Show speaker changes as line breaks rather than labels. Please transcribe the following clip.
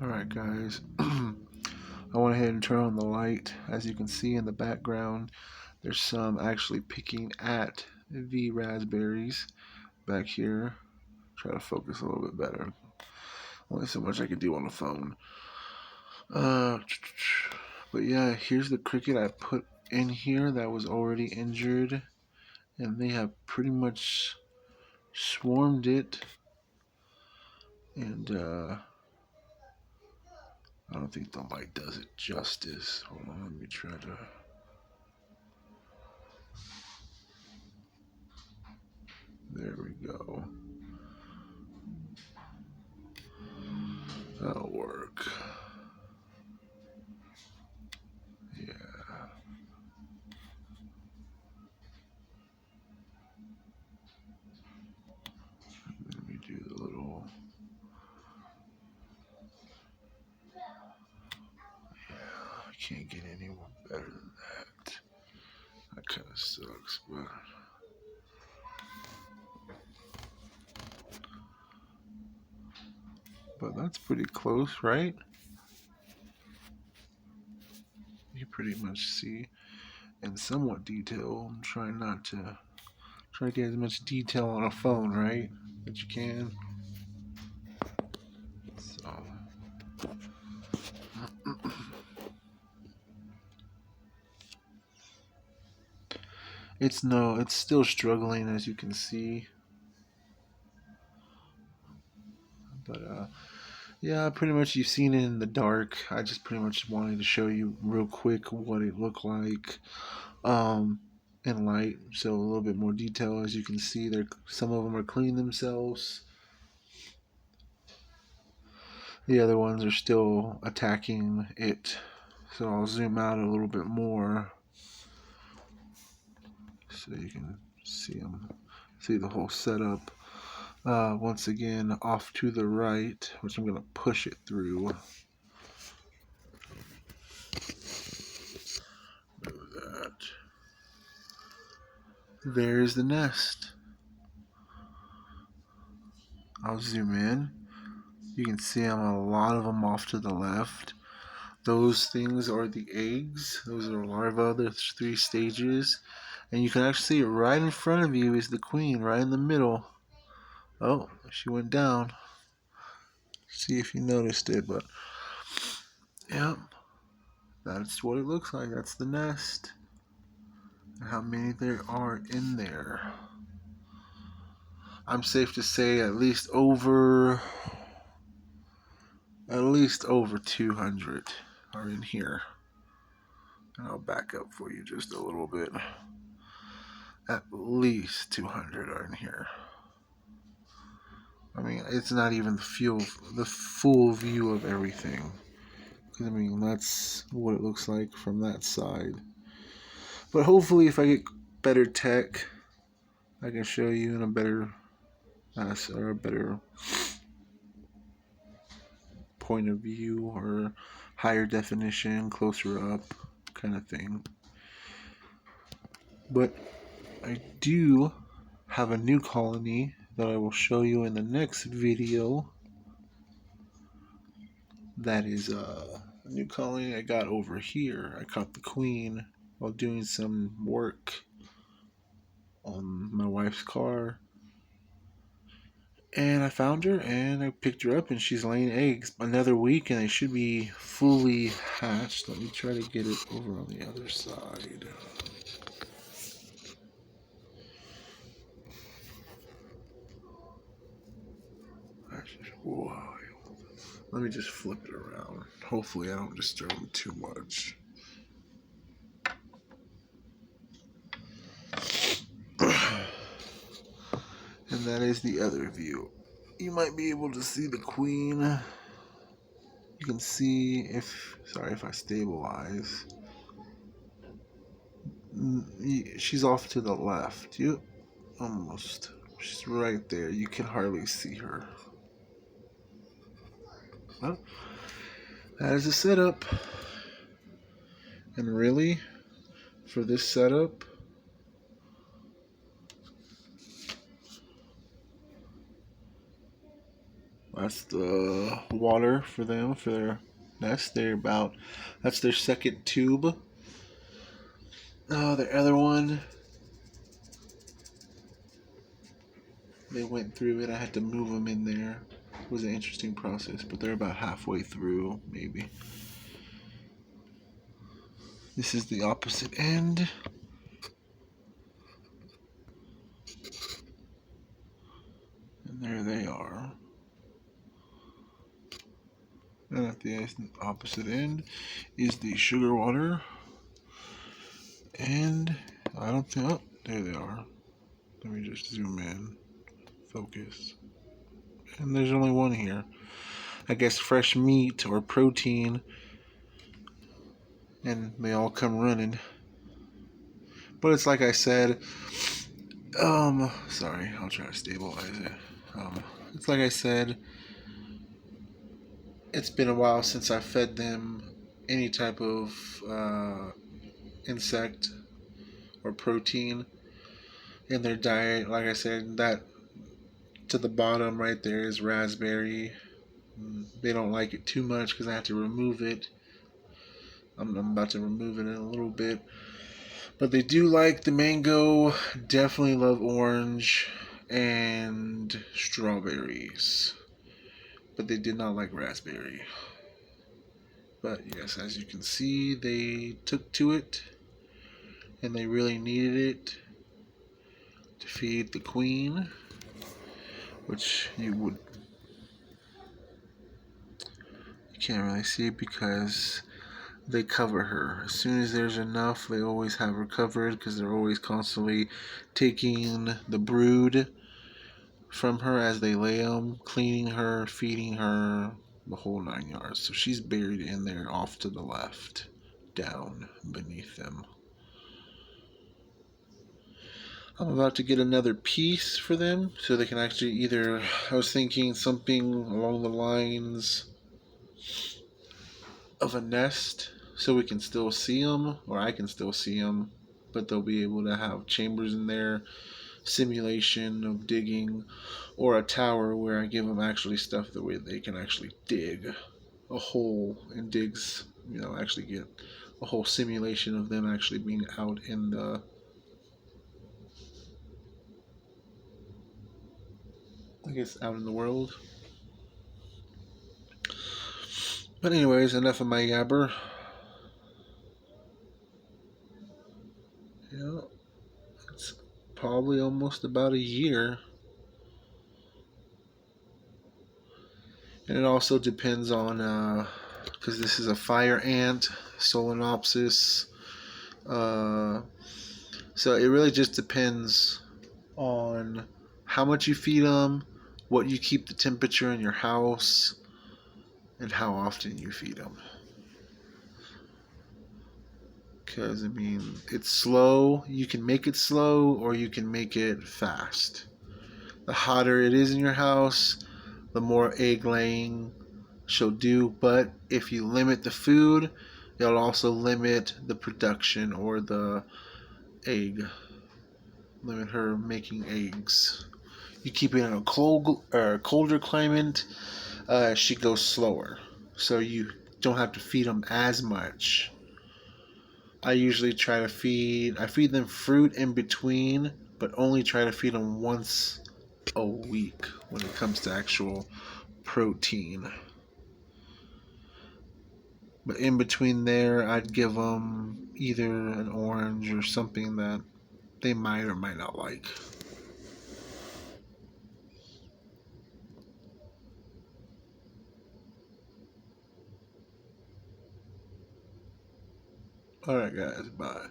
Alright guys, I went ahead and turned on the light. As you can see in the background, there's some actually picking at the raspberries back here. Try to focus a little bit better. Only so much I can do on the phone. Uh, but yeah, here's the cricket I put in here that was already injured, and they have pretty much swarmed it. And I don't think the light does it justice. Hold on, let me try to. There we go. That'll work. Yeah. Let me do the little. Yeah, I can't get any more better than that. That kind of sucks, but that's pretty close, right? You pretty much see in somewhat detail. I'm trying not to try to get as much detail on a phone, right? That you can. So it's still struggling as you can see. But yeah, pretty much you've seen it in the dark. I just pretty much wanted to show you real quick what it looked like in light. So a little bit more detail. As you can see, there some of them are cleaning themselves. The other ones are still attacking it. So I'll zoom out a little bit more so you can see them, see the whole setup. Once again, off to the right, which I'm going to push it through. Move that. There's the nest. I'll zoom in. You can see them, a lot of them off to the left. Those things are the eggs. Those are larvae. There's 3 stages. And you can actually see it right in front of you is the queen, right in the middle. Oh, she went down. See if you noticed it, but yeah, that's what it looks like. That's the nest. And how many there are in there. I'm safe to say at least over 200 are in here. And I'll back up for you just a little bit. At least 200 are in here. I mean, it's not even the full view of everything. Because, I mean, that's what it looks like from that side. But hopefully, if I get better tech, I can show you in a better point of view or higher definition, closer up kind of thing. But I do have a new colony that I will show you in the next video. That is a new colony I got over here. I caught the queen while doing some work on my wife's car. And I found her and I picked her up and she's laying eggs. Another week and they should be fully hatched. Let me try to get it over on the other side. That's just wild. Let me just flip it around. Hopefully I don't disturb them too much. And that is the other view. You might be able to see the queen. You can see sorry if I stabilize. She's off to the left. You almost. She's right there. You can hardly see her. Well, that is a setup. And really, for this setup, That's the water for them for their nest. That's their second tube. The other one, they went through it. I had to move them in there. It was an interesting process, but they're about halfway through, maybe. This is the opposite end. And there they are. And at the opposite end is the sugar water. And I don't think, oh, there they are. Let me just zoom in, focus. And there's only one here. I guess fresh meat or protein. And they all come running. But it's like I said, sorry, I'll try to stabilize it. It's like I said, it's been a while since I fed them any type of insect or protein in their diet. Like I said, that to the bottom right there is raspberry. They don't like it too much because I have to remove it. I'm about to remove it in a little bit. But they do like the mango, definitely love orange, and strawberries. But they did not like raspberry. But yes, as you can see, they took to it, and they really needed it to feed the queen, which you can't really see because they cover her. As soon as there's enough, they always have her covered because they're always constantly taking the brood from her as they lay them, cleaning her, feeding her, the whole 9 yards. So she's buried in there off to the left, down beneath them. I'm about to get another piece for them so they can actually either, I was thinking something along the lines of a nest so we can still see them, or I can still see them, but they'll be able to have chambers in there, simulation of digging, or a tower where I give them actually stuff the way they can actually dig a hole and digs, actually get a whole simulation of them actually being out in the out in the world. But anyways, enough of my yabber. Yeah, it's probably almost about a year. And it also depends on, because this is a fire ant, Solenopsis. So it really just depends on how much you feed them, what you keep the temperature in your house, and how often you feed them. Because, it's slow. You can make it slow or you can make it fast. The hotter it is in your house, the more egg laying she'll do. But if you limit the food, it'll also limit the production or the egg. Limit her making eggs. You keep it in a colder climate, she goes slower. So you don't have to feed them as much. I usually try to I feed them fruit in between, but only try to feed them once a week when it comes to actual protein. But in between there, I'd give them either an orange or something that they might or might not like. Alright guys, bye.